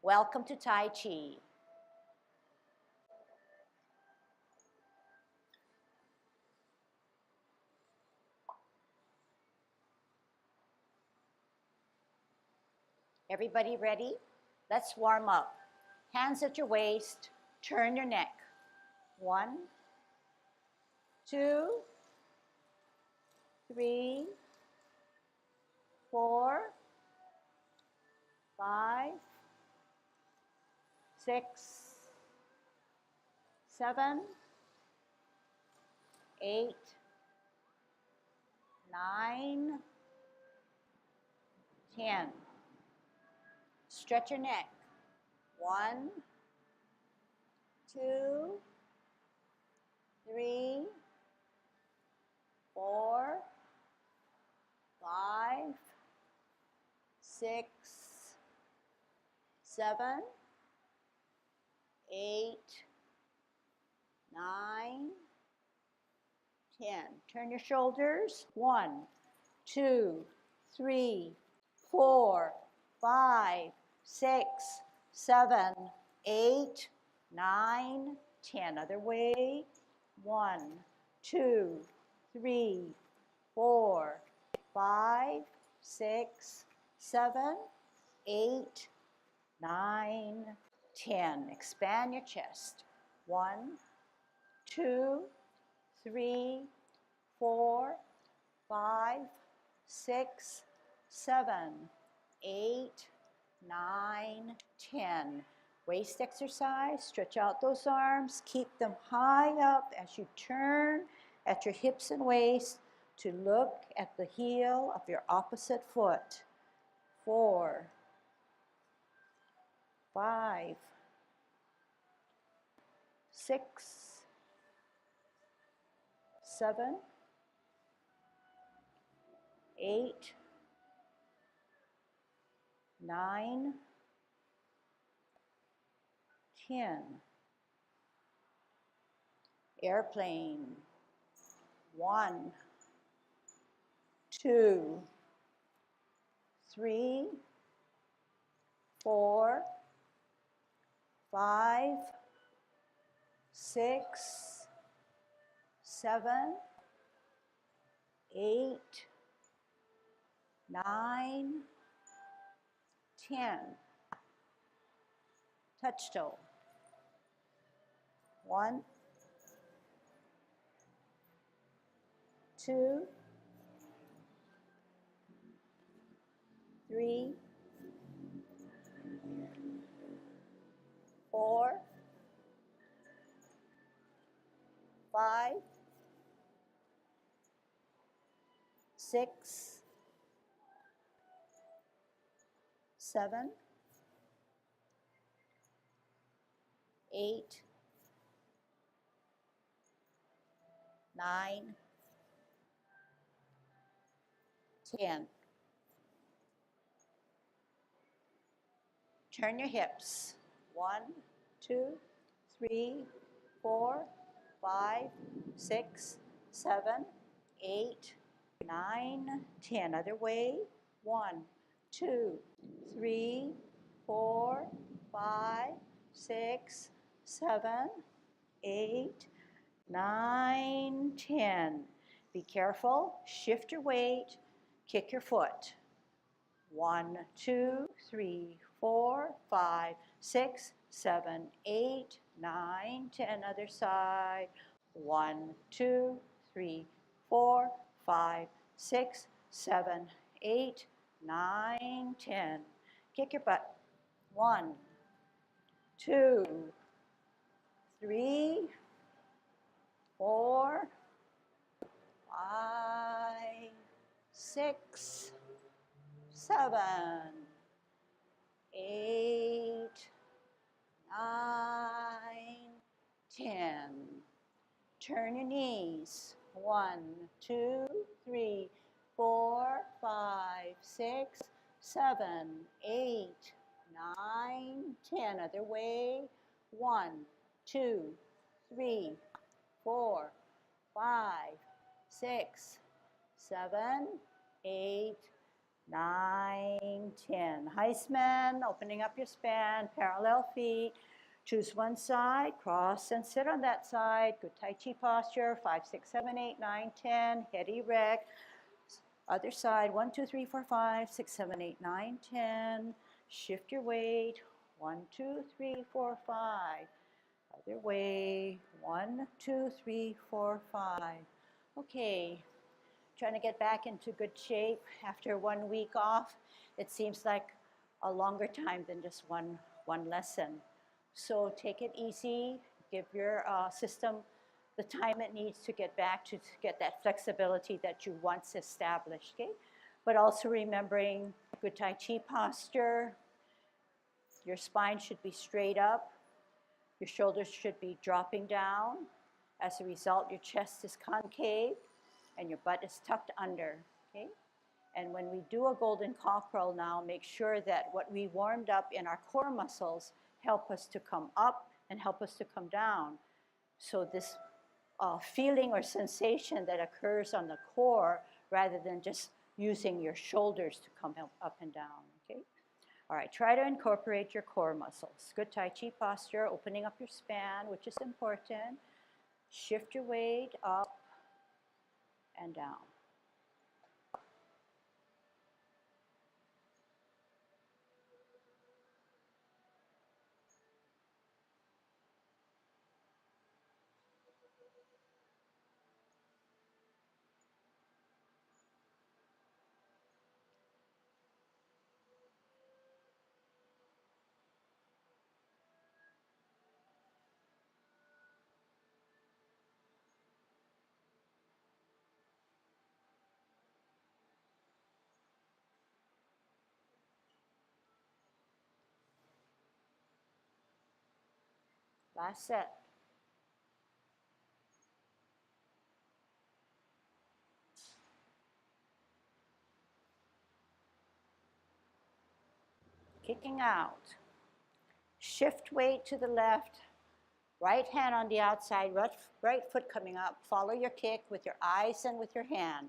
Welcome to Tai Chi. Everybody ready? Let's warm up. Hands at your waist, turn your neck. 1, 2, 3, 4, 5, 6, 7, 8, 9, 10. Stretch your neck. 1, 2, 3, 4, 5, 6, 7, 8, 9, 10. Turn your shoulders. 1, 2, 3, 4, 5, 6, 7, 8, 9, 10. Other way. 1, 2, 3, 4, 5, 6, 7, 8, 9, 10. Expand your chest. 1, 2, 3, 4, 5, 6, 7, 8, 9, 10. Waist exercise. Stretch out those arms. Keep them high up as you turn at your hips and waist to look at the heel of your opposite foot. 4, 5, 6, 7, 8, 9, 10. Airplane. 1, 2, 3, 4, 5, 6, 7, 8, 9, 10. Touch toe. 1, 2, 3, 4, 5, 6, 7, 8, 9, 10. Turn your hips. 1, 2, 3, 4, 5, 6, 7, 8, 9, 10. Other way. 1, 2, 3, 4, 5, 6, 7, 8, 9, 10. Be careful. Shift your weight. Kick your foot. 1, 2, 3, 4, 5, 6, 7, 8, 9, 10. Other side. 1, 2, 3, 4, 5, 6, 7, 8, 9, 10. Kick your butt. 1, 2, 3, 4, 5, 6, 7, 8, 9, 10. Turn your knees. 1, 2, 3, 4, 5, 6, 7, 8, 9, 10. Other way. 1, 2, 3, 4, 5, 6, 7, 8, 9, 10. Heisman, opening up your span, parallel feet. Choose one side, cross and sit on that side. Good Tai Chi posture, 5, 6, 7, 8, 9, 10. Head erect. Other side, 1, 2, 3, 4, 5, 6, 7, 8, 9, 10. Shift your weight, 1, 2, 3, 4, 5. Other way, 1, 2, 3, 4, 5. Okay, trying to get back into good shape after 1 week off. It seems like a longer time than just one lesson. So take it easy, give your system the time it needs to get back to get that flexibility that you once established, okay? But also remembering good Tai Chi posture. Your spine should be straight up. Your shoulders should be dropping down. As a result, your chest is concave and your butt is tucked under, okay? And when we do a golden cockerel now, make sure that what we warmed up in our core muscles help us to come up and help us to come down. So this feeling or sensation that occurs on the core rather than just using your shoulders to come up and down, okay? All right, try to incorporate your core muscles. Good Tai Chi posture, opening up your span, which is important. Shift your weight up and down. Last set. Kicking out. Shift weight to the left. Right hand on the outside, right foot coming up. Follow your kick with your eyes and with your hand.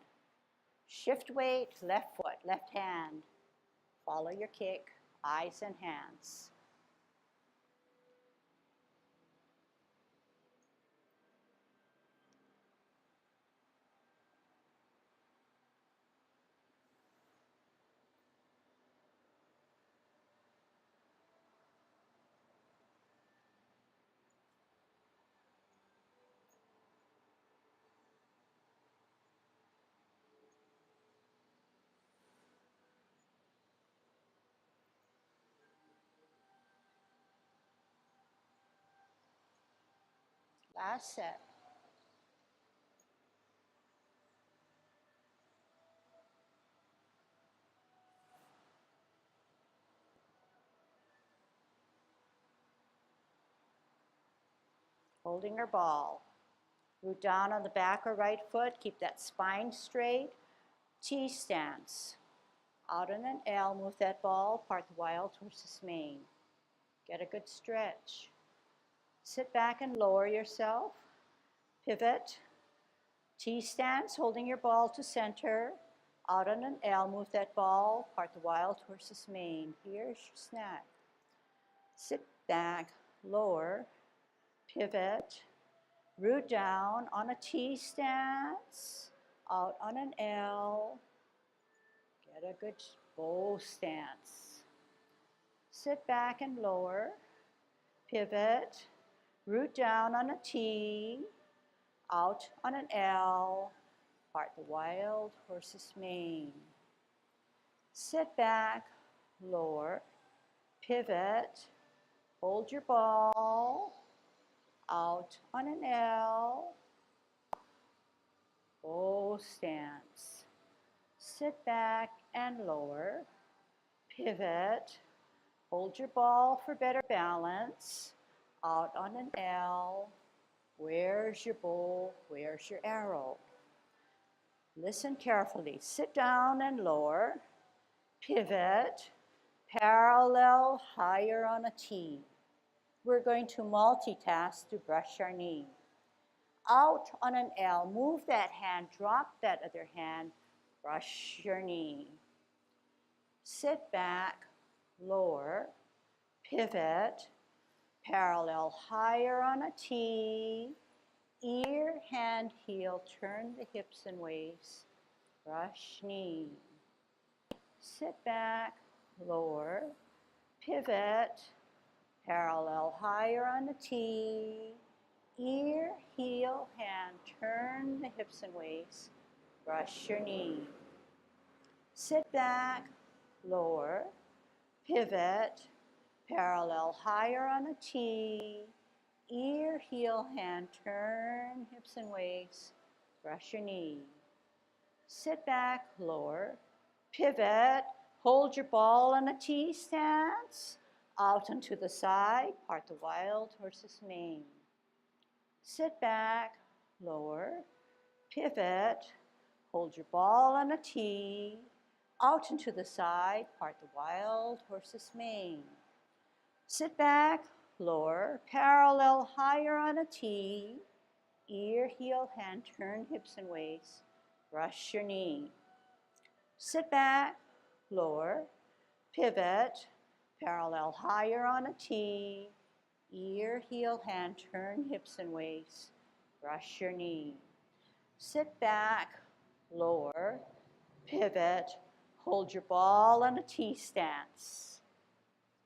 Shift weight, left foot, left hand. Follow your kick, eyes and hands. Last set. Holding your ball. Root down on the back or right foot. Keep that spine straight. T stance. Out on an L, move that ball, part the wild horse's mane. Get a good stretch. Sit back and lower yourself. Pivot. T stance, holding your ball to center. Out on an L, move that ball, part the wild horse's mane. Here's your snack. Sit back, lower, pivot, root down on a T stance, out on an L. Get a good bow stance. Sit back and lower, pivot, root down on a T, out on an L, part the wild horse's mane. Sit back, lower, pivot, hold your ball, out on an L, bow stance. Sit back and lower, pivot, hold your ball for better balance, out on an L. Where's your bow? Where's your arrow? Listen carefully. Sit down and lower, pivot, parallel higher on a T. We're going to multitask to brush our knee. Out on an L, move that hand, drop that other hand, brush your knee. Sit back, lower, pivot, parallel higher on a T, ear, hand, heel, turn the hips and waist, brush knee. Sit back, lower, pivot, parallel higher on the T, ear, heel, hand, turn the hips and waist, brush your knee. Sit back, lower, pivot, parallel higher on a T, ear, heel, hand, turn hips and waist, brush your knee. Sit back, lower, pivot, hold your ball on a T stance, out and to the side, part the wild horse's mane. Sit back, lower, pivot, hold your ball on a T, out and to the side, part the wild horse's mane. Sit back, lower, parallel higher on a T, ear, heel, hand, turn hips and waist, brush your knee. Sit back, lower, pivot, parallel higher on a T, ear, heel, hand, turn hips and waist, brush your knee. Sit back, lower, pivot, hold your ball on a T stance.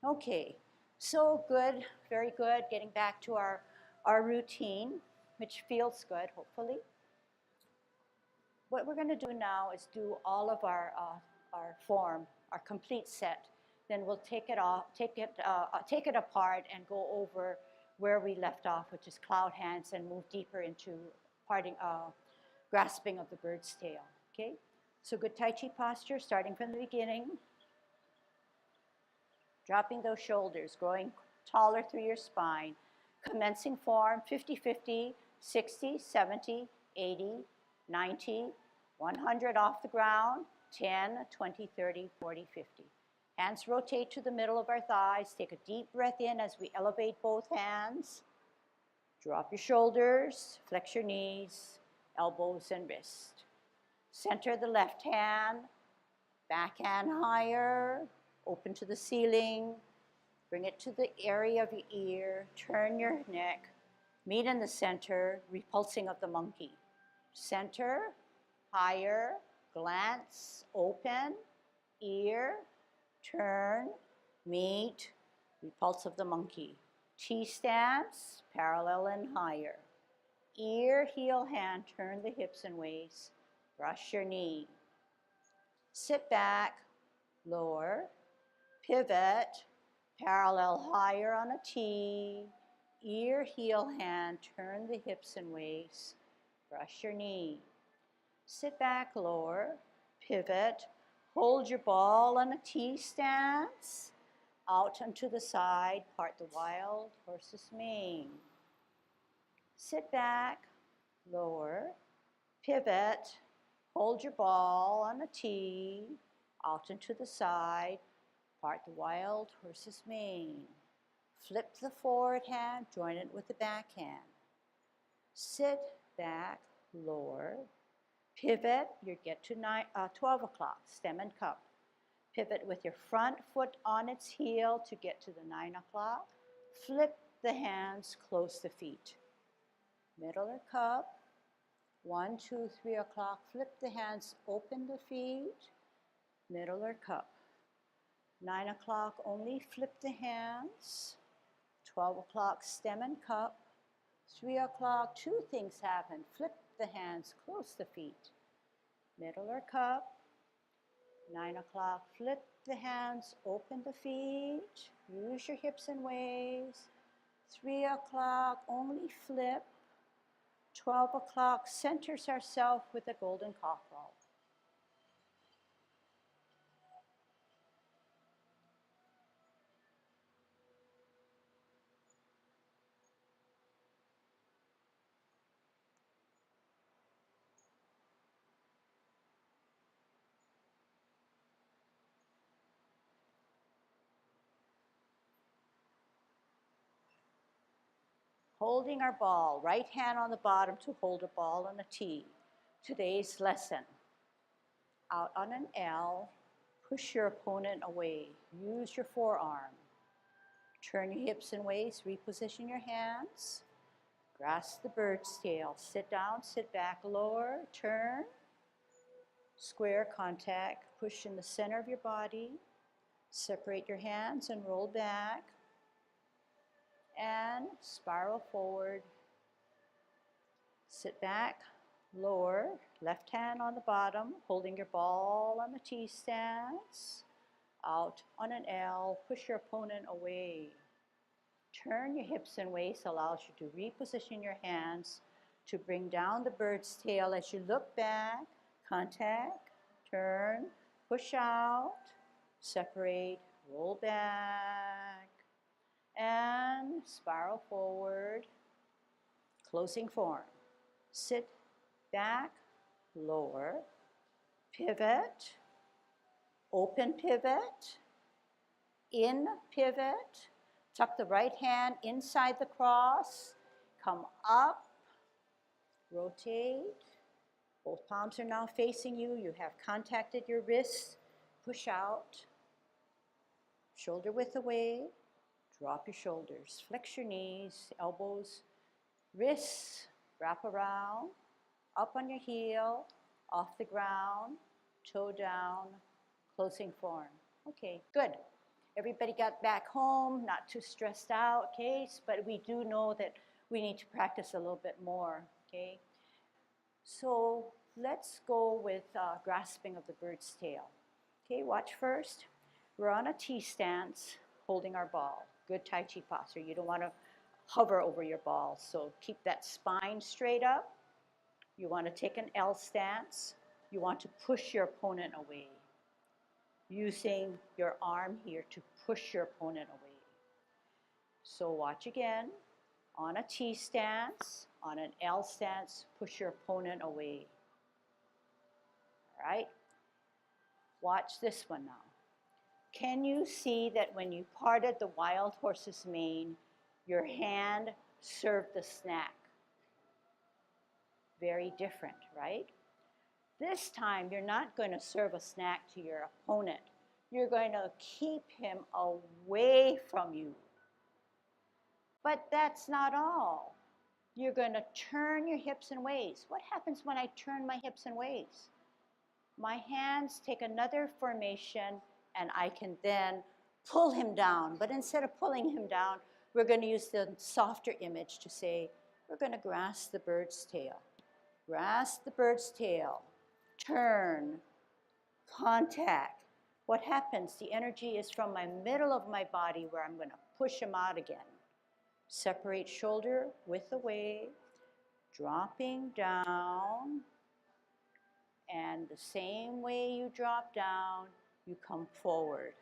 Okay, so good, very good, getting back to our routine, which feels good, hopefully. What we're going to do now is do all of our form, our complete set. Then we'll take it apart and go over where we left off, which is cloud hands, and move deeper into grasping of the bird's tail. Okay, so good Tai Chi posture, starting from the beginning. Dropping those shoulders, growing taller through your spine. Commencing form 50-50, 60, 70, 80, 90, 100 off the ground, 10, 20, 30, 40, 50. Hands rotate to the middle of our thighs. Take a deep breath in as we elevate both hands. Drop your shoulders, flex your knees, elbows and wrist. Center the left hand, back hand higher, open to the ceiling. Bring it to the area of your ear, turn your neck, meet in the center, repulsing of the monkey. Center, higher, glance, open, ear, turn, meet, repulse of the monkey. T stance, parallel and higher. Ear, heel, hand, turn the hips and waist, brush your knee. Sit back, lower, pivot, parallel higher on a T, ear, heel, hand, turn the hips and waist, brush your knee. Sit back, lower, pivot, hold your ball on a T stance, out and to the side, part the wild horse's mane. Sit back, lower, pivot, hold your ball on a T, out and to the side, part the wild horse's mane. Flip the forward hand, join it with the back hand. Sit back, lower, pivot, you get to 12 o'clock, stem and cup. Pivot with your front foot on its heel to get to the 9 o'clock. Flip the hands, close the feet. Middle or cup, 1, 2, 3 o'clock. Flip the hands, open the feet, middle or cup. 9 o'clock, only flip the hands. 12 o'clock, stem and cup. 3 o'clock, two things happen. Flip the hands, close the feet. Middle or cup. 9 o'clock, flip the hands, open the feet. Use your hips and waist. 3 o'clock, only flip. 12 o'clock, centers ourselves with a golden cockerel. Holding our ball, right hand on the bottom to hold a ball on a T. Today's lesson, out on an L, Push your opponent away. Use your forearm. Turn your hips and waist. Reposition your hands. Grasp the bird's tail. Sit down, sit back, lower, turn. Square contact. Push in the center of your body. Separate your hands and roll back. And spiral forward. Sit back, lower, left hand on the bottom, holding your ball on the T stance. Out on an L, push your opponent away. Turn your hips and waist, allows you to reposition your hands to bring down the bird's tail as you look back, contact, turn, push out, separate, roll back, and spiral forward, closing form. Sit back, lower, pivot, open pivot, in pivot, tuck the right hand inside the cross, come up, rotate, both palms are now facing you, you have contacted your wrists, push out, shoulder width away, drop your shoulders, flex your knees, elbows, wrists, wrap around, up on your heel, off the ground, toe down, closing form. Okay, good. Everybody got back home, not too stressed out, okay? But we do know that we need to practice a little bit more, okay? So let's go with grasping of the bird's tail. Okay, watch first. We're on a T stance, holding our ball. Good Tai Chi posture. You don't want to hover over your ball, so keep that spine straight up. You want to take an L stance. You want to push your opponent away, using your arm here to push your opponent away. So watch again. On a T stance, on an L stance, push your opponent away. All right? Watch this one now. Can you see that when you parted the wild horse's mane, your hand served the snack? Very different, right? This time, you're not going to serve a snack to your opponent. You're going to keep him away from you. But that's not all. You're going to turn your hips and waist. What happens when I turn my hips and waist? My hands take another formation, and I can then pull him down. But instead of pulling him down, we're going to use the softer image to say, we're going to grasp the bird's tail. Grasp the bird's tail. Turn. Contact. What happens? The energy is from my middle of my body where I'm going to push him out again. Separate shoulder width away. Dropping down. And the same way you drop down, you come forward.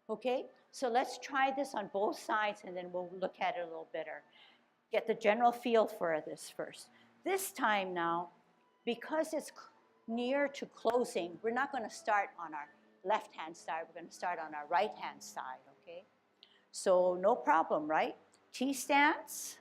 Okay, so let's try this on both sides and then we'll look at it a little better. Get the general feel for this first. This time now, because it's near to closing, we're not going to start on our left-hand side. We're going to start on our right-hand side, okay? So no problem, right? T stance.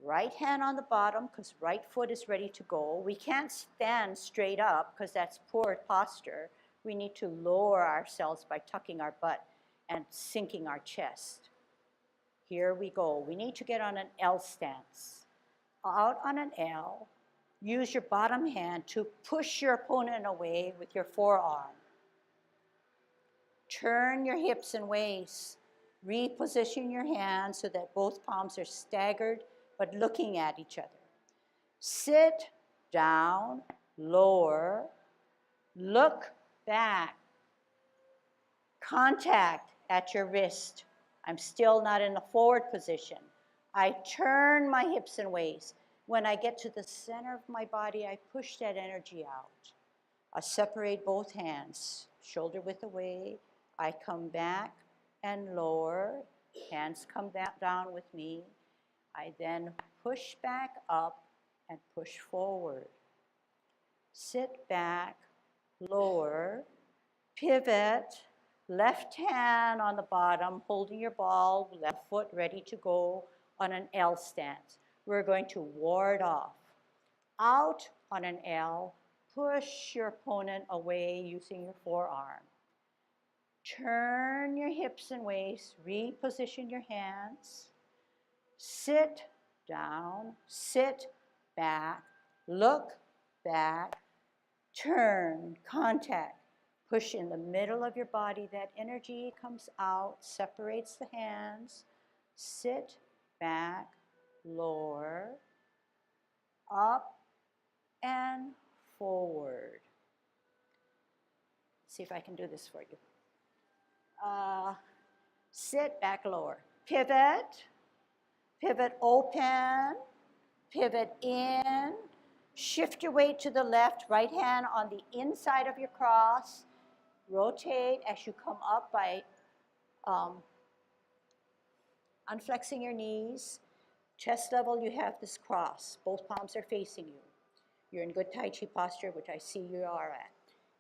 Right hand on the bottom because right foot is ready to go. We can't stand straight up because that's poor posture. We need to lower ourselves by tucking our butt and sinking our chest. Here we go. We need to get on an L stance. Out on an L, use your bottom hand to push your opponent away with your forearm. Turn your hips and waist. Reposition your hands so that both palms are staggered but looking at each other. Sit down, lower, look back. Contact at your wrist. I'm still not in a forward position. I turn my hips and waist. When I get to the center of my body, I push that energy out. I separate both hands, shoulder width away. I come back and lower. Hands come down with me. I then push back up and push forward. Sit back, lower, pivot, left hand on the bottom, holding your ball, left foot ready to go on an L stance. We're going to ward off. Out on an L, push your opponent away using your forearm. Turn your hips and waist, reposition your hands. Sit down, sit back, look back, turn, contact. Push in the middle of your body. That energy comes out, separates the hands. Sit back, lower, up, and forward. See if I can do this for you. Sit back, lower. Pivot, pivot open, pivot in. Shift your weight to the left, right hand on the inside of your cross. Rotate as you come up by unflexing your knees. Chest level, you have this cross. Both palms are facing you. You're in good Tai Chi posture, which I see you are at.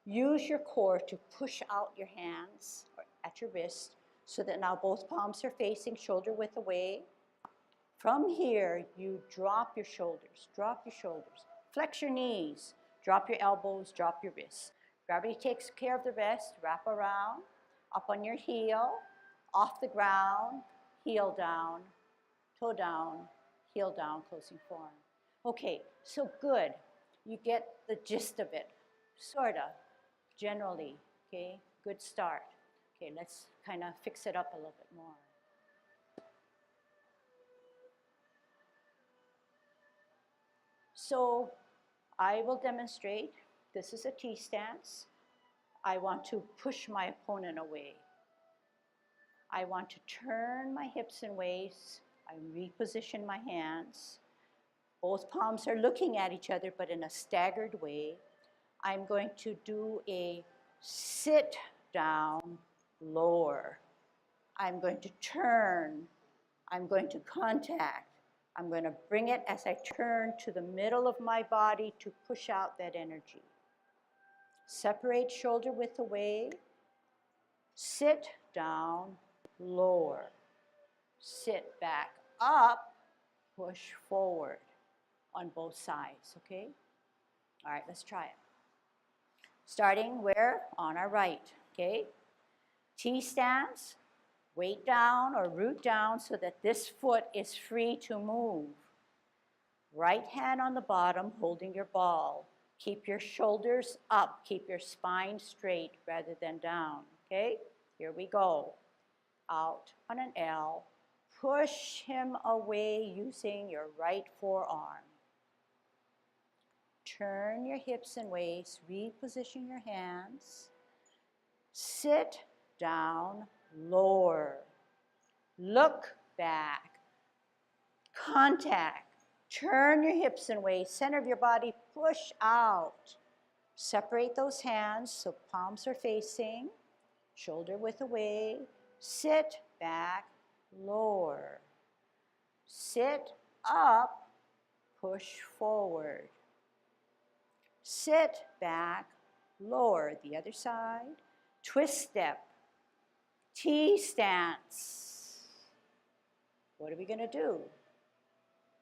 Use your core to push out your hands at your wrist so that now both palms are facing, shoulder width away. From here, you drop your shoulders, Flex your knees, drop your elbows, drop your wrists. Gravity takes care of the rest. Wrap around, up on your heel, off the ground, heel down, toe down, heel down, closing forearm. Okay, so good. You get the gist of it, sorta, generally, okay? Good start. Okay, let's kind of fix it up a little bit more. So I will demonstrate. This is a T stance. I want to push my opponent away. I want to turn my hips and waist. I reposition my hands. Both palms are looking at each other, but in a staggered way. I'm going to do a sit down, lower. I'm going to turn. I'm going to contact. I'm going to bring it as I turn to the middle of my body to push out that energy. Separate shoulder width away. Sit down, lower. Sit back up, push forward on both sides, okay? All right, let's try it. Starting where? On our right, okay? T stance, weight down or root down so that this foot is free to move. Right hand on the bottom holding your ball. Keep your shoulders up, keep your spine straight rather than down, okay? Here we go. Out on an L. Push him away using your right forearm. Turn your hips and waist, reposition your hands. Sit down, lower. Look back. Contact. Turn your hips and waist, center of your body, push out. Separate those hands so palms are facing, shoulder width away. Sit back, lower. Sit up, push forward. Sit back, lower. The other side. Twist step. T stance. What are we going to do?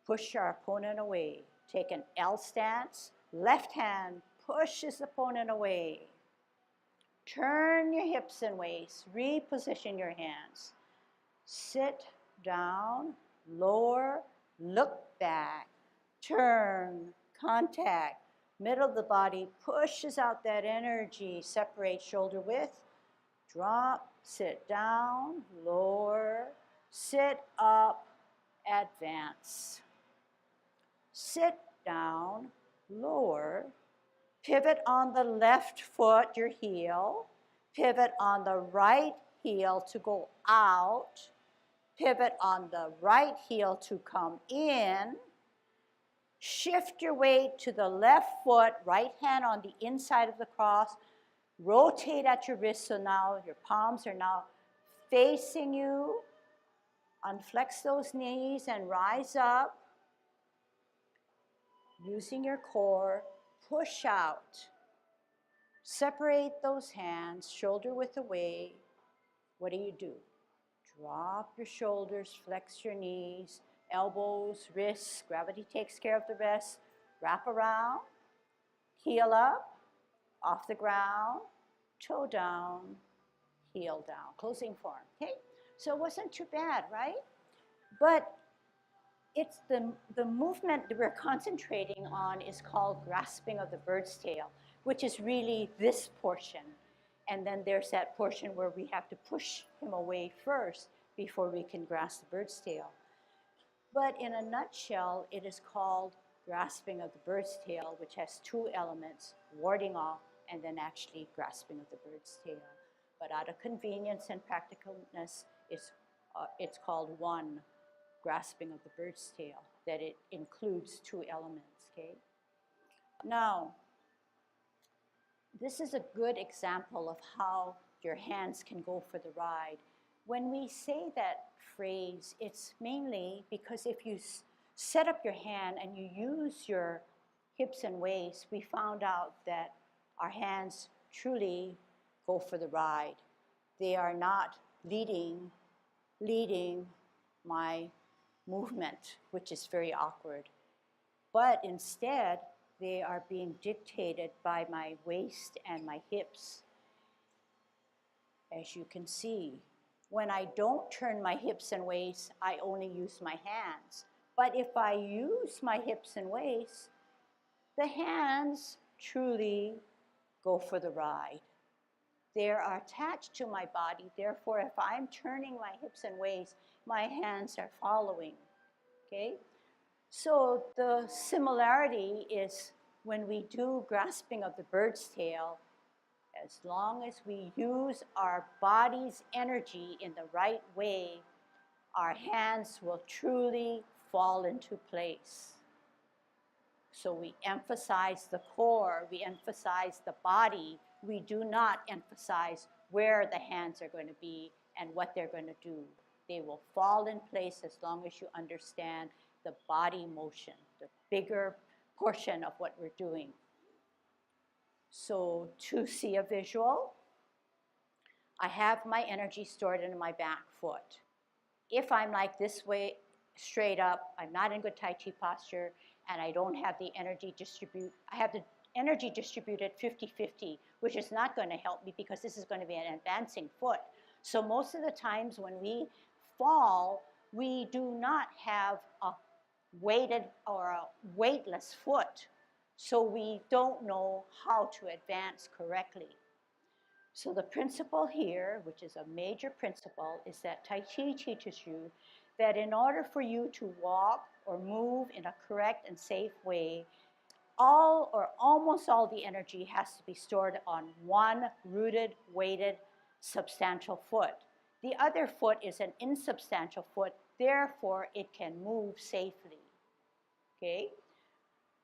Push our opponent away. Take an L stance. Left hand pushes opponent away. Turn your hips and waist. Reposition your hands. Sit down, lower, look back, turn, contact. Middle of the body pushes out that energy. Separate shoulder width. Drop, sit down, lower, sit up, advance. Sit down, lower, pivot on the left foot, your heel, pivot on the right heel to go out, pivot on the right heel to come in, shift your weight to the left foot, right hand on the inside of the cross, rotate at your wrist so now your palms are now facing you, unflex those knees and rise up. Using your core, push out. Separate those hands, shoulder width away. What do? Drop your shoulders, flex your knees, elbows, wrists. Gravity takes care of the rest. Wrap around. heel up, off the ground, toe down, heel down, closing form, okay? So it wasn't too bad, right? But it's the movement that we're concentrating on is called grasping of the bird's tail, which is really this portion. And then there's that portion where we have to push him away first before we can grasp the bird's tail. But in a nutshell, it is called grasping of the bird's tail, which has two elements, warding off and then actually grasping of the bird's tail. But out of convenience and practicalness, it's called one, grasping of the bird's tail, that it includes two elements, okay? Now, this is a good example of how your hands can go for the ride. When we say that phrase, it's mainly because if you set up your hand and you use your hips and waist, we found out that our hands truly go for the ride. They are not leading my movement, which is very awkward. But instead, they are being dictated by my waist and my hips. As you can see, when I don't turn my hips and waist, I only use my hands. But if I use my hips and waist, the hands truly go for the ride. They are attached to my body. Therefore, if I'm turning my hips and waist, my hands are following, okay? So the similarity is when we do grasping of the bird's tail, as long as we use our body's energy in the right way, our hands will truly fall into place. So we emphasize the core, we emphasize the body, we do not emphasize where the hands are going to be and what they're going to do. They will fall in place as long as you understand the body motion, the bigger portion of what we're doing. So to see a visual, I have my energy stored in my back foot. If I'm like this way, straight up, I'm not in good Tai Chi posture, and I don't have the energy I have the energy distributed 50-50, which is not going to help me because this is going to be an advancing foot. So most of the times when we fall, we do not have a weighted or a weightless foot. So we don't know how to advance correctly. So the principle here, which is a major principle, is that Tai Chi teaches you that in order for you to walk or move in a correct and safe way, all or almost all the energy has to be stored on one rooted, weighted, substantial foot. The other foot is an insubstantial foot, therefore it can move safely. Okay?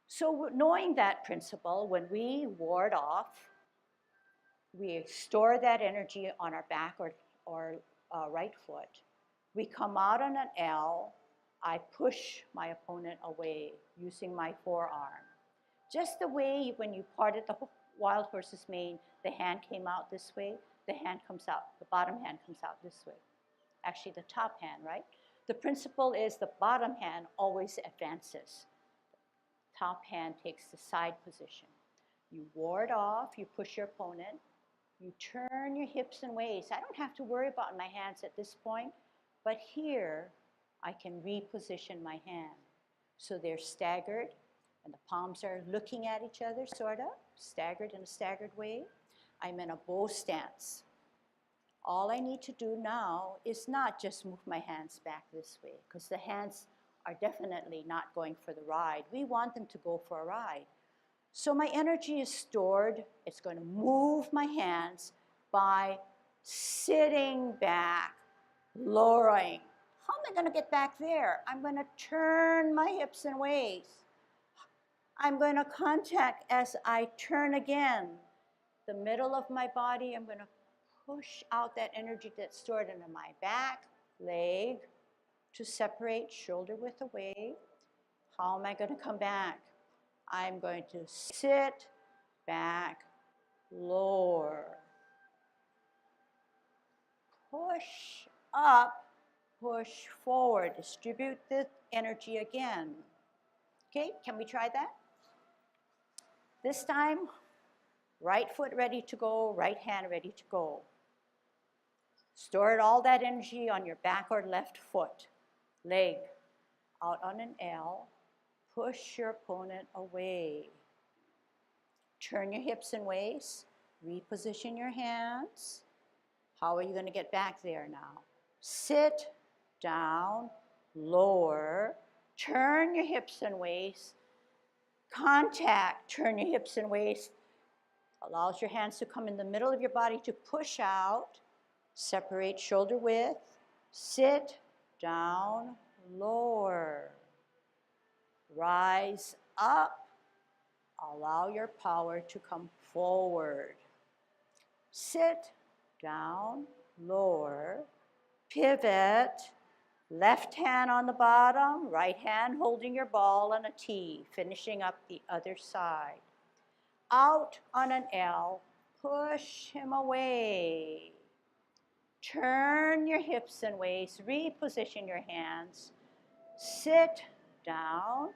So knowing that principle, when we ward off, we store that energy on our back or right foot. We come out on an L. I push my opponent away using my forearm. Just the way when you parted the wild horse's mane, the hand came out this way, the hand comes out, the bottom hand comes out this way. Actually, the top hand, right? The principle is the bottom hand always advances. Top hand takes the side position. You ward off, you push your opponent, you turn your hips and waist. I don't have to worry about my hands at this point, but here I can reposition my hand. So they're staggered, and the palms are looking at each other, sort of, staggered in a staggered way. I'm in a bow stance. All I need to do now is not just move my hands back this way, because the hands are definitely not going for the ride. We want them to go for a ride. So my energy is stored. It's going to move my hands by sitting back, lowering. How am I going to get back there? I'm going to turn my hips and waist. I'm going to contact as I turn again. The middle of my body, I'm going to push out that energy that's stored into my back, leg, to separate shoulder width away. How am I going to come back? I'm going to sit back, lower, push up, push forward, distribute the energy again. Okay, can we try that? This time, right foot ready to go, right hand ready to go. Store all that energy on your back or left foot, leg, out on an L. Push your opponent away. Turn your hips and waist. Reposition your hands. How are you going to get back there now? Sit down, lower. Turn your hips and waist. Contact. Turn your hips and waist. Allows your hands to come in the middle of your body to push out. Separate shoulder width. Sit down, lower. Rise up. Allow your power to come forward. Sit down, lower. Pivot. Left hand on the bottom, right hand holding your ball on a T, finishing up the other side. Out on an L, push him away. Turn your hips and waist, reposition your hands. Sit down,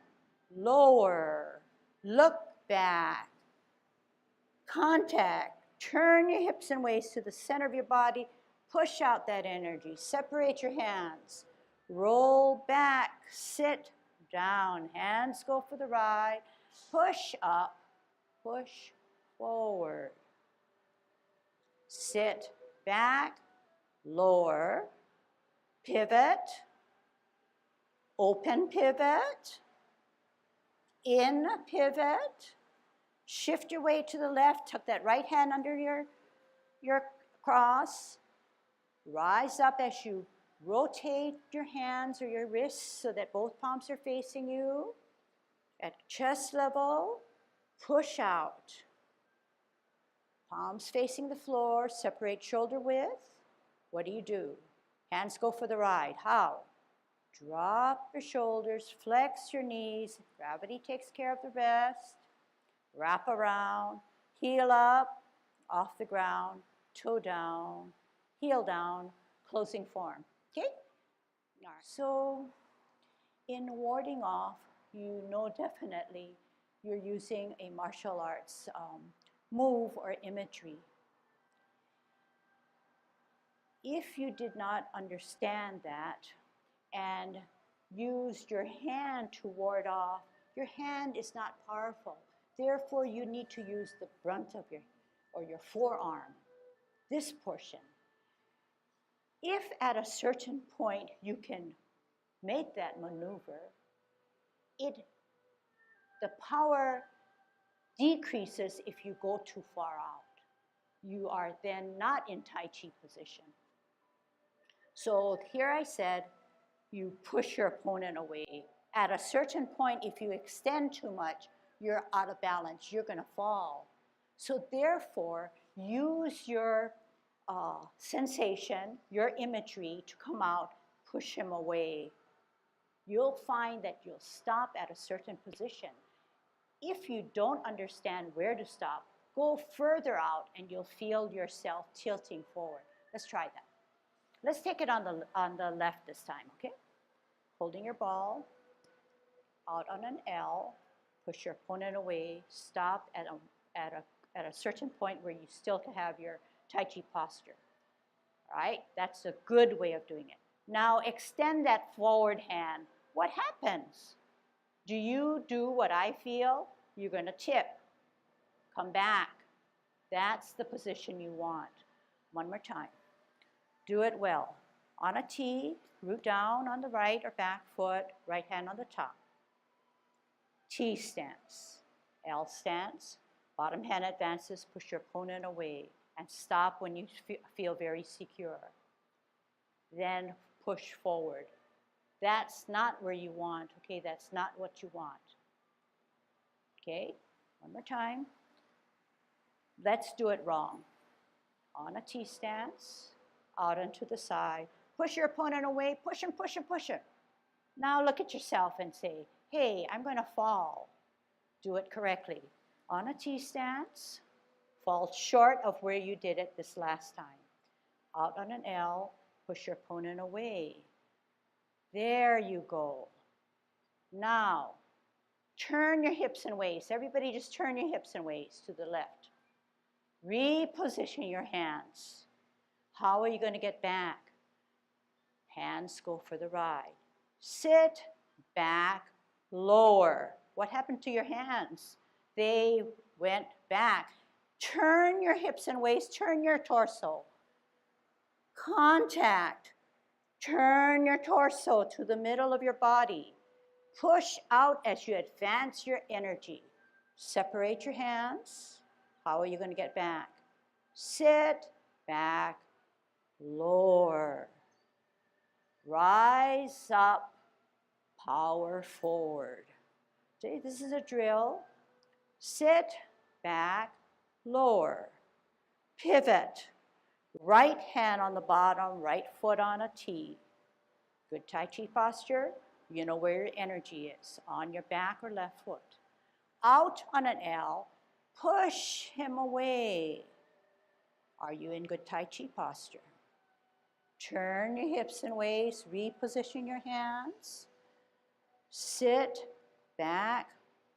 lower, look back. Contact, turn your hips and waist to the center of your body, push out that energy, separate your hands. Roll back, sit down, hands go for the ride, push up, push forward. Sit back, lower, pivot, open pivot, in pivot, shift your weight to the left, tuck that right hand under your cross, rise up as you rotate your hands or your wrists so that both palms are facing you. At chest level, push out. Palms facing the floor, separate shoulder width. What do? Hands go for the ride. How? Drop your shoulders, flex your knees. Gravity takes care of the rest. Wrap around, heel up, off the ground, toe down, heel down, closing form. Okay? All right. So in warding off, you know definitely you're using a martial arts move or imagery. If you did not understand that and used your hand to ward off, your hand is not powerful. Therefore, you need to use the brunt of your forearm, this portion. If at a certain point you can make that maneuver, the power decreases if you go too far out. You are then not in Tai Chi position. So here I said, you push your opponent away. At a certain point, if you extend too much, you're out of balance, you're gonna fall. So therefore, use your sensation, your imagery to come out, push him away. You'll find that you'll stop at a certain position. If you don't understand where to stop, go further out and you'll feel yourself tilting forward. Let's try that. Let's take it on the left this time, okay? Holding your ball, out on an L, push your opponent away, stop at a certain point where you still have your Tai Chi posture. All right, that's a good way of doing it. Now extend that forward hand. What happens? Do you do what I feel? You're going to tip. Come back. That's the position you want. One more time. Do it well. On a T, root down on the right or back foot, right hand on the top. T stance. L stance. Bottom hand advances, push your opponent away, and stop when you feel very secure. Then push forward. That's not where you want, okay? That's not what you want. Okay, one more time. Let's do it wrong. On a T stance, out and to the side. Push your opponent away, push him, push him, push him. Now look at yourself and say, hey, I'm gonna fall. Do it correctly. On a T stance, fall short of where you did it this last time. Out on an L, push your opponent away. There you go. Now, Turn your hips and waist. Everybody just turn your hips and waist to the left. Reposition your hands. How are you going to get back? Hands go for the ride. Sit, back, lower. What happened to your hands? They went back. Turn your hips and waist, turn your torso. Contact. Turn your torso to the middle of your body. Push out as you advance your energy. Separate your hands. How are you going to get back? Sit, back, lower. Rise up, power forward. Okay, this is a drill. Sit, back, lower. Pivot. Right hand on the bottom, right foot on a T. Good Tai Chi posture. You know where your energy is, on your back or left foot. Out on an L, push him away. Are you in good Tai Chi posture? Turn your hips and waist, reposition your hands. Sit, back,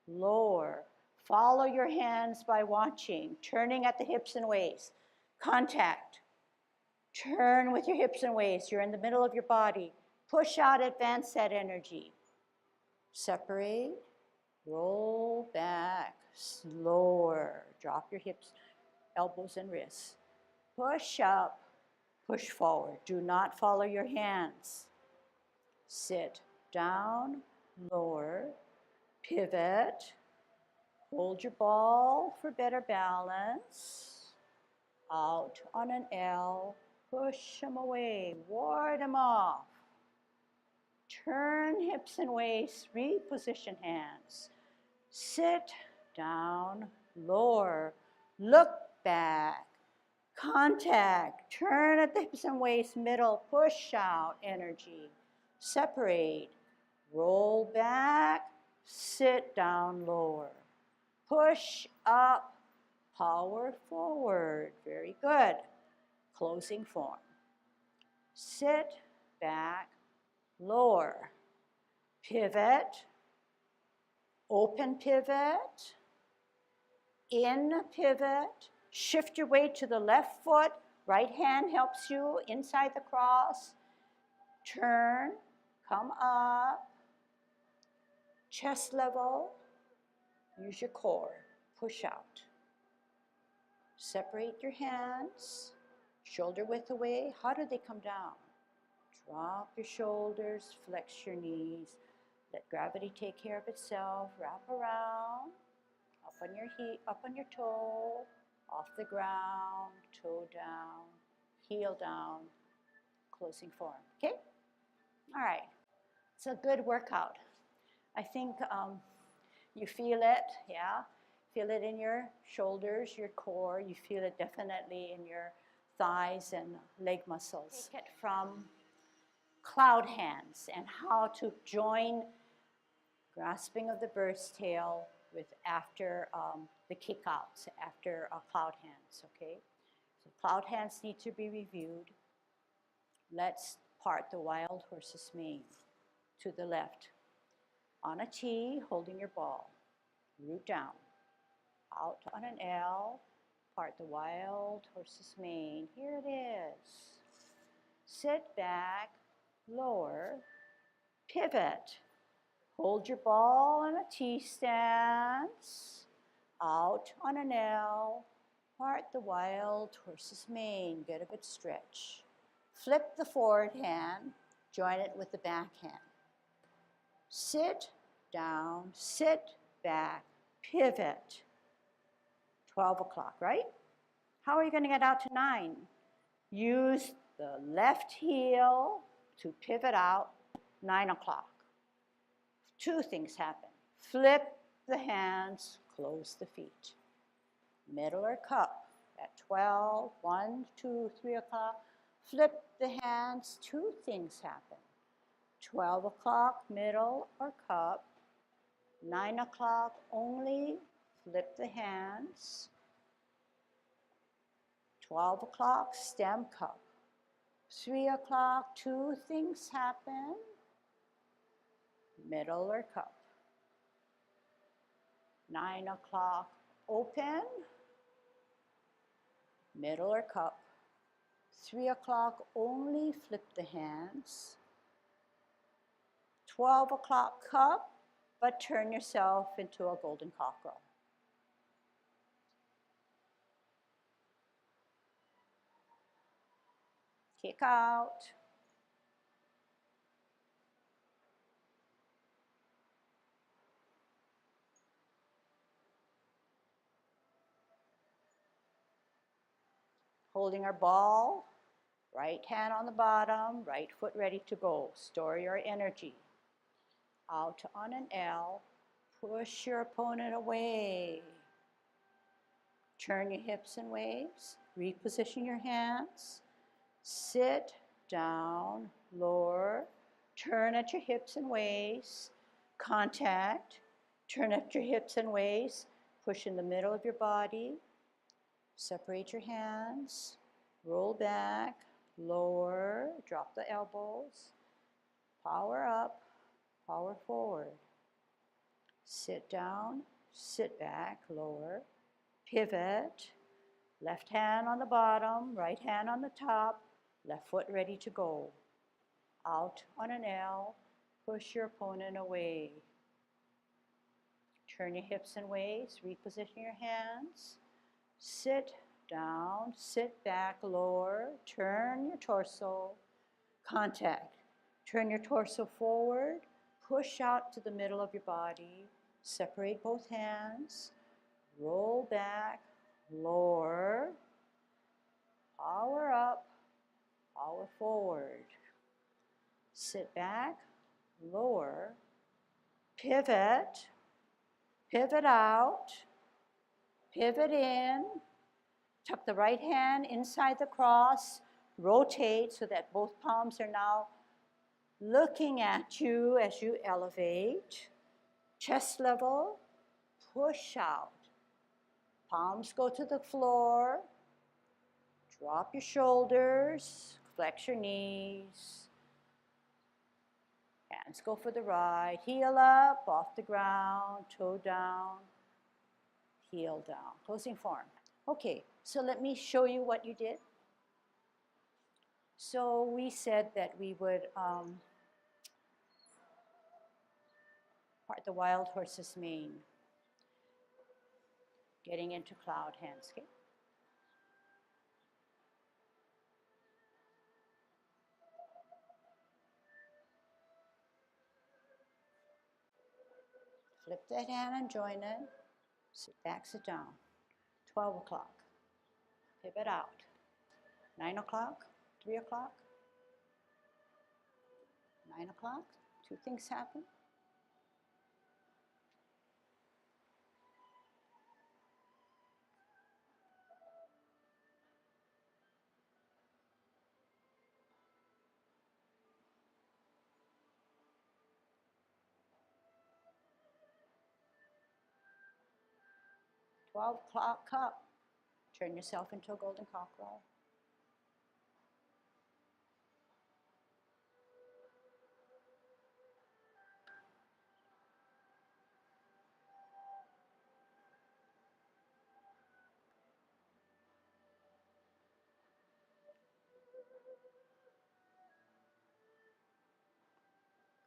lower. Follow your hands by watching, turning at the hips and waist. Contact. Turn with your hips and waist. You're in the middle of your body. Push out, advance that energy. Separate, roll back, slower. Drop your hips, elbows and wrists. Push up, push forward. Do not follow your hands. Sit down, lower, pivot. Hold your ball for better balance. Out on an L, push them away, ward them off. Turn hips and waist, reposition hands. Sit down, lower, look back, contact, turn at the hips and waist, middle, push out energy. Separate, roll back, sit down, lower. Push up, power forward. Very good. Closing form. Sit, back, lower. Pivot, open pivot, in pivot. Shift your weight to the left foot. Right hand helps you inside the cross. Turn, come up. Chest level. Use your core. Push out. Separate your hands. Shoulder width away. How do they come down? Drop your shoulders, flex your knees. Let gravity take care of itself. Wrap around. Up on your heel, up on your toe. Off the ground. Toe down. Heel down. Closing form. Okay? All right. It's a good workout. I think you feel it, yeah? Feel it in your shoulders, your core. You feel it definitely in your thighs and leg muscles. Take it from cloud hands and how to join grasping of the bird's tail with after the kickouts, after cloud hands, okay? So cloud hands need to be reviewed. Let's part the wild horse's mane to the left. On a T, holding your ball. Root down. Out on an L, part the wild horse's mane. Here it is. Sit back, lower, pivot. Hold your ball in a T stance. Out on an L, part the wild horse's mane. Get a good stretch. Flip the forward hand, join it with the back hand. Sit down, sit back, pivot. 12 o'clock, right? How are you going to get out to 9? Use the left heel to pivot out, 9 o'clock. 2 things happen. Flip the hands, close the feet. Middle or cup at 12, 1, 2, 3 o'clock. Flip the hands, 2 things happen. 12 o'clock, middle or cup. 9 o'clock only, flip the hands. 12 o'clock, stem cup. 3 o'clock, 2 things happen. Middle or cup. 9 o'clock, open, middle or cup. 3 o'clock, only flip the hands. 12 o'clock, cup, but turn yourself into a golden cockerel. Kick out. Holding our ball, right hand on the bottom, right foot ready to go. Store your energy. Out on an L, push your opponent away. Turn your hips and waves, reposition your hands. Sit down, lower, turn at your hips and waist, contact, turn at your hips and waist, push in the middle of your body, separate your hands, roll back, lower, drop the elbows, power up, power forward. Sit down, sit back, lower, pivot, left hand on the bottom, right hand on the top, left foot ready to go. Out on an L, push your opponent away. Turn your hips and waist, reposition your hands. Sit down, sit back, lower, turn your torso, contact. Turn your torso forward, push out to the middle of your body, separate both hands, roll back, lower, power up, power forward. Sit back, lower, pivot, pivot out, pivot in, tuck the right hand inside the cross, rotate so that both palms are now looking at you as you elevate. Chest level, push out. Palms go to the floor. Drop your shoulders, flex your knees. Hands go for the ride. Heel up, off the ground, toe down, heel down. Closing form. Okay, so let me show you what you did. So we said that we would part the wild horse's mane, getting into cloud hands. Okay? Flip that hand and join it. Sit back, sit down. 12 o'clock. Pivot out. 9 o'clock, 3 o'clock, 9 o'clock. Two things happen. Twelve o'clock cup. Turn yourself into a golden cockerel.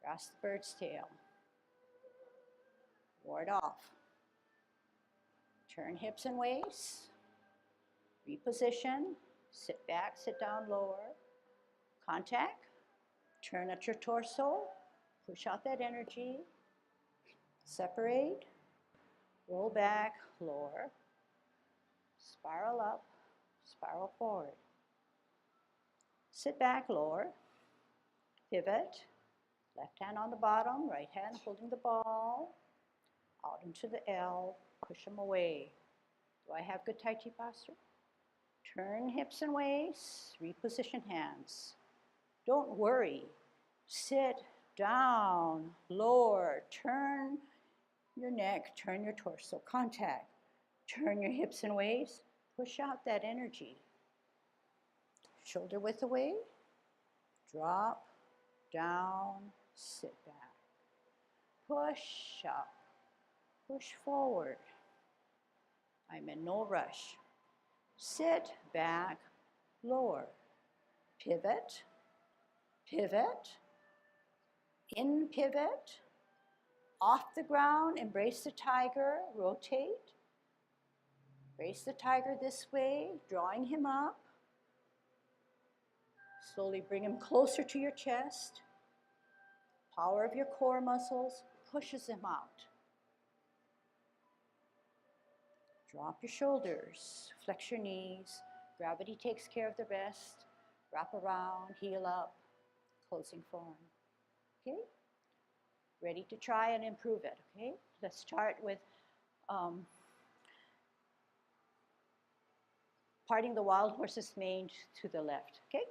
Grasp the bird's tail. Ward off. Turn hips and waist. Reposition. Sit back, sit down, lower. Contact. Turn at your torso. Push out that energy. Separate. Roll back, lower. Spiral up, spiral forward. Sit back, lower. Pivot. Left hand on the bottom, right hand holding the ball. Out into the L, push them away. Do I have good Tai Chi posture? Turn hips and waist, reposition hands. Don't worry. Sit down, lower, turn your neck, turn your torso, contact. Turn your hips and waist, push out that energy. Shoulder width away, drop, down, sit back. Push up, Push forward. I'm in no rush. Sit back, lower. Pivot, pivot, in pivot, off the ground, embrace the tiger, rotate. Embrace the tiger this way, drawing him up. Slowly bring him closer to your chest. Power of your core muscles pushes him out. Drop your shoulders, flex your knees. Gravity takes care of the rest. Wrap around, heel up, closing form. Okay? Ready to try and improve it, okay? Let's start with parting the wild horse's mane to the left, okay?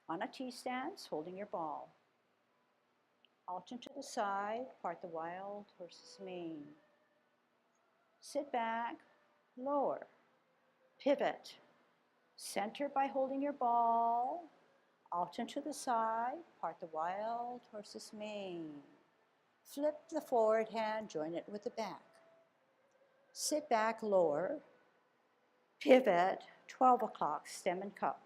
On a T-stance, holding your ball. Out and to the side, part the wild horse's mane. Sit back, lower, pivot. Center by holding your ball. Out and to the side, part the wild horse's mane. Flip the forward hand, join it with the back. Sit back, lower, pivot, 12 o'clock, stem and cup.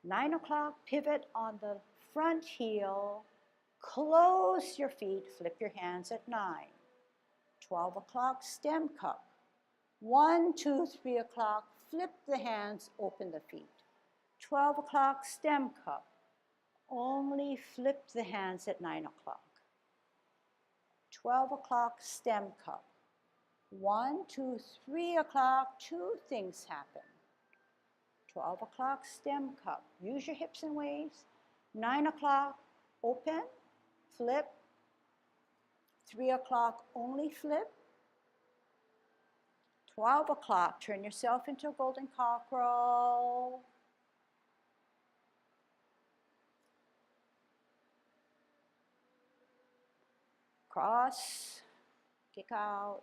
9 o'clock, pivot on the front heel, close your feet, flip your hands at 9. 12 o'clock, stem cup. 1, 2, 3 o'clock, flip the hands, open the feet. 12 o'clock, stem cup. Only flip the hands at 9 o'clock. 12 o'clock, stem cup. 1, 2, 3 o'clock, two things happen. 12 o'clock, stem cup. Use your hips and waist. 9 o'clock, open, flip. 3 o'clock, only flip. 12 o'clock, turn yourself into a golden cockerel. Cross, kick out.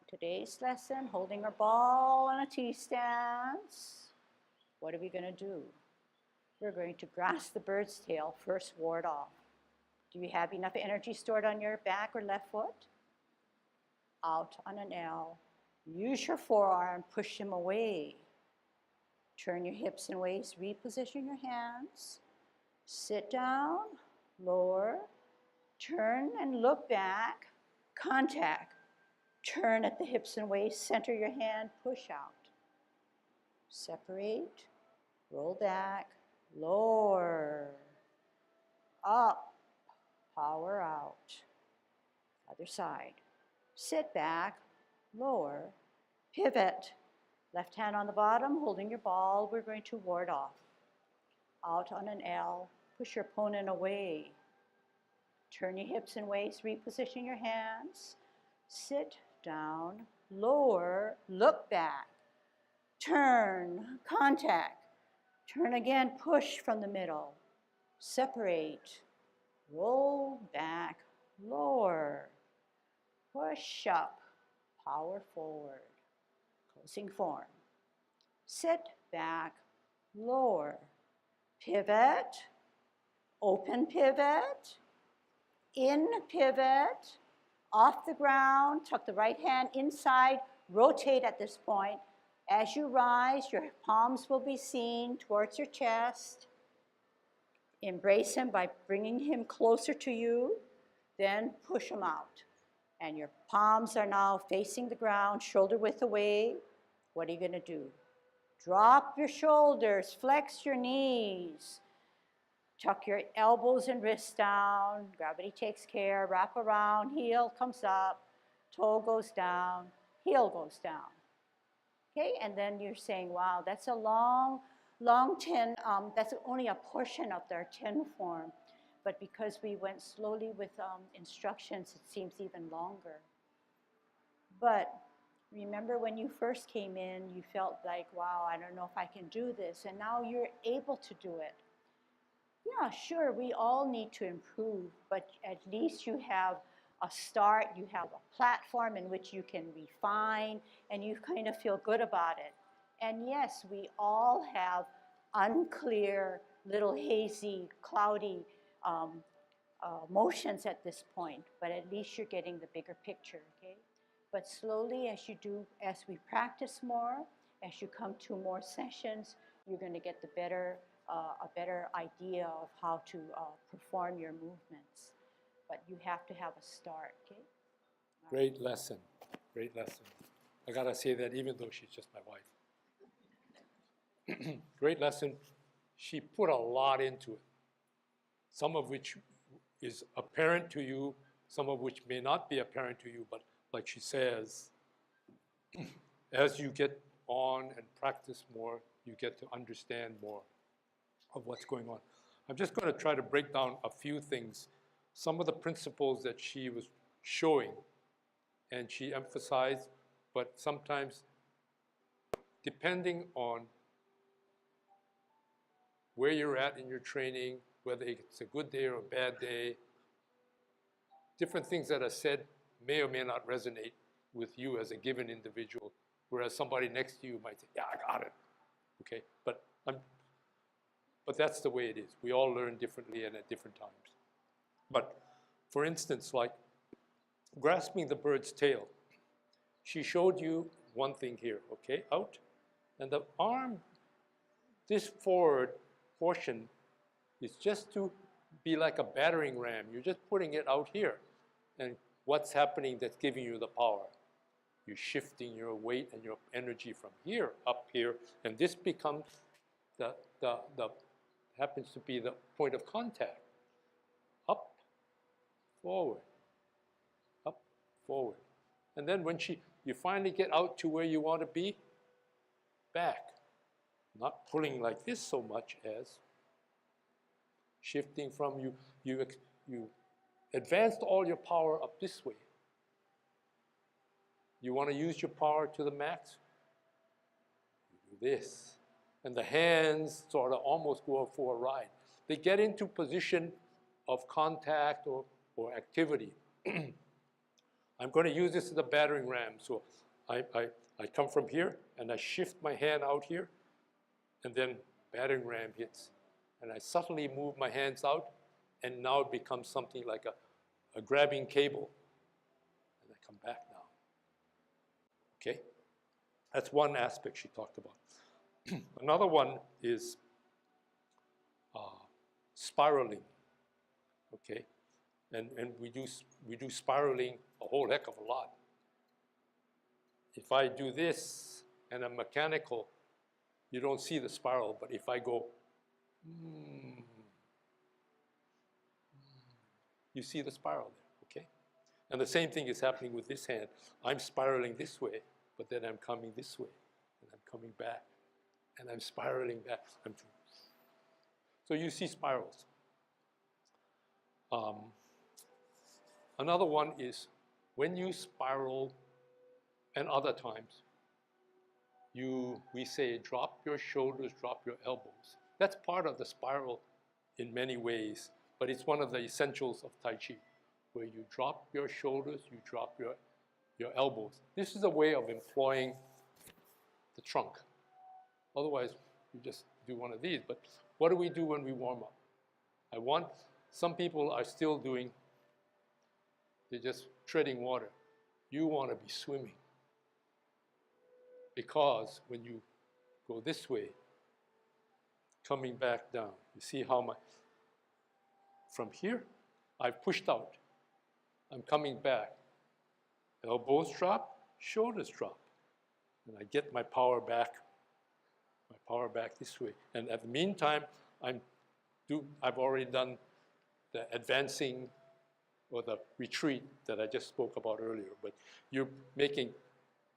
Today's lesson, holding our ball on a T-stance. What are we going to do? We're going to grasp the bird's tail, first ward off. Do you have enough energy stored on your back or left foot? Out on an L. Use your forearm, push him away. Turn your hips and waist, reposition your hands. Sit down, lower, turn and look back, contact. Turn at the hips and waist, center your hand, push out. Separate, roll back, lower, up, power out. Other side. Sit back, lower, pivot. Left hand on the bottom, holding your ball, we're going to ward off. Out on an L, push your opponent away. Turn your hips and waist, reposition your hands. Sit down, lower, look back. Turn, contact. Turn again, push from the middle. Separate, roll back, lower. Push up, power forward. Closing form. Sit back, lower. Pivot, open pivot, in pivot, off the ground, tuck the right hand inside, rotate at this point. As you rise, your palms will be seen towards your chest. Embrace him by bringing him closer to you, then push him out. And your palms are now facing the ground, shoulder width away. What are you going to do? Drop your shoulders, flex your knees. Tuck your elbows and wrists down. Gravity takes care. Wrap around, heel comes up, toe goes down, heel goes down. Okay, and then you're saying, wow, that's a long 10, that's only a portion of their 10 form. But because we went slowly with instructions, it seems even longer. But remember when you first came in, you felt like, wow, I don't know if I can do this. And now you're able to do it. Yeah, sure, we all need to improve, but at least you have a start, you have a platform in which you can refine, and you kind of feel good about it. And yes, we all have unclear, little hazy, cloudy motions at this point, but at least you're getting the bigger picture, okay? But slowly as we practice more, as you come to more sessions, you're going to get a better idea of how to perform your movements. But you have to have a start, okay? Great lesson, great lesson. I gotta say that even though she's just my wife. Great lesson. She put a lot into it, some of which is apparent to you, some of which may not be apparent to you, but like she says, as you get on and practice more, you get to understand more of what's going on. I'm just going to try to break down a few things, some of the principles that she was showing and she emphasized, but sometimes depending on where you're at in your training, whether it's a good day or a bad day, different things that are said may or may not resonate with you as a given individual, whereas somebody next to you might say, yeah, I got it, okay? But that's the way it is. We all learn differently and at different times. But for instance, like grasping the bird's tail, she showed you one thing here, okay, out, and the arm, this forward portion is just to be like a battering ram. You're just putting it out here. And what's happening that's giving you the power? You're shifting your weight and your energy from here up here, and this becomes happens to be the point of contact. Up, forward, up, forward. And then when you finally get out to where you want to be, back. Not pulling like this so much as shifting from you advanced all your power up this way. You want to use your power to the max? You do this. And the hands sort of almost go for a ride. They get into position of contact or activity. I'm going to use this as a battering ram. So I come from here and I shift my hand out here, and then battering ram hits. And I subtly move my hands out, and now it becomes something like a grabbing cable. And I come back now. Okay? That's one aspect she talked about. Another one is spiraling. Okay? And we do spiraling a whole heck of a lot. If I do this and I'm mechanical, you don't see the spiral, but if I go, you see the spiral there, okay? And the same thing is happening with this hand. I'm spiraling this way, but then I'm coming this way, and I'm coming back, and I'm spiraling back. So you see spirals. Another one is when you spiral, and other times, we say drop your shoulders, drop your elbows. That's part of the spiral in many ways, but it's one of the essentials of Tai Chi, where you drop your shoulders, you drop your elbows. This is a way of employing the trunk. Otherwise, you just do one of these. But what do we do when we warm up? Some people are still doing, they're just treading water. You want to be swimming. Because when you go this way, coming back down, you see how from here, I've pushed out. I'm coming back. Elbows drop, shoulders drop. And I get my power back this way. And at the meantime, I've already done the advancing or the retreat that I just spoke about earlier. But you're making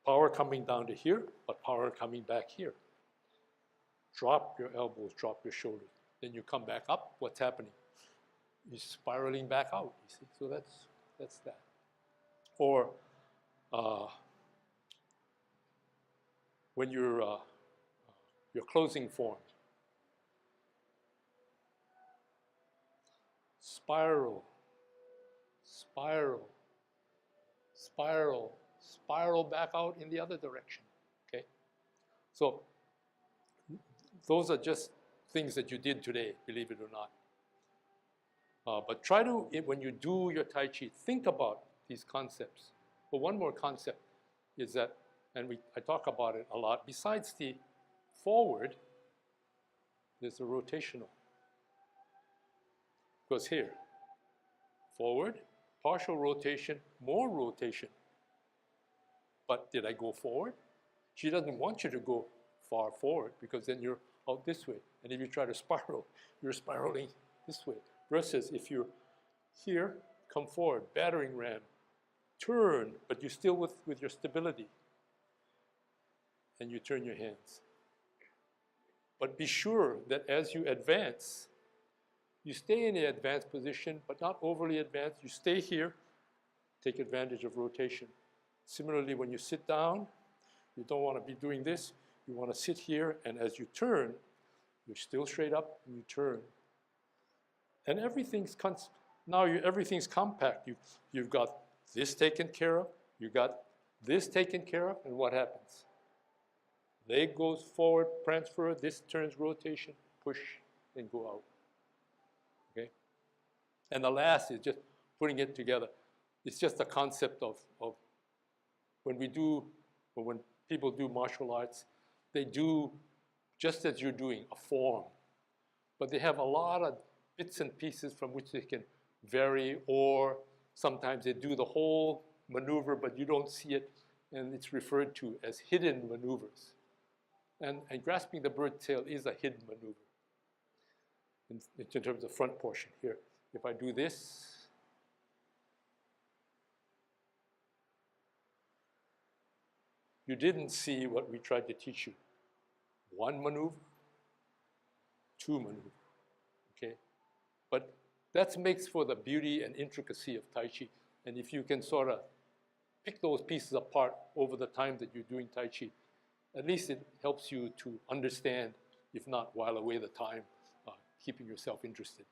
power coming down to here, but power coming back here. Drop your elbows, drop your shoulders. Then you come back up, what's happening? You're spiraling back out, you see? So that's that. Or when your closing form. Spiral, spiral, spiral, spiral back out in the other direction, okay? So those are just things that you did today, believe it or not. But try to, when you do your Tai Chi, think about these concepts. But one more concept is that, and I talk about it a lot, besides the forward, there's the rotational. Goes here. Forward, partial rotation, more rotation. But did I go forward? She doesn't want you to go far forward because then you're out this way. And if you try to spiral, you're spiraling this way. Versus if you're here, come forward, battering ram, turn, but you're still with your stability. And you turn your hands. But be sure that as you advance, you stay in the advanced position, but not overly advanced. You stay here, take advantage of rotation. Similarly, when you sit down, you don't want to be doing this. You want to sit here, and as you turn, you're still straight up, and you turn. And everything's compact. You've got this taken care of, you've got this taken care of, and what happens? Leg goes forward, transfer, this turns rotation, push, and go out. Okay? And the last is just putting it together. It's just a concept of when people do martial arts, they do just as you're doing, a form. But they have a lot of bits and pieces from which they can vary, or sometimes they do the whole maneuver, but you don't see it, and it's referred to as hidden maneuvers. And grasping the bird's tail is a hidden maneuver in terms of front portion. Here, if I do this, you didn't see what we tried to teach you. One maneuver, two maneuver, okay? But that makes for the beauty and intricacy of Tai Chi. And if you can sort of pick those pieces apart over the time that you're doing Tai Chi, at least it helps you to understand, if not while away the time, keeping yourself interested.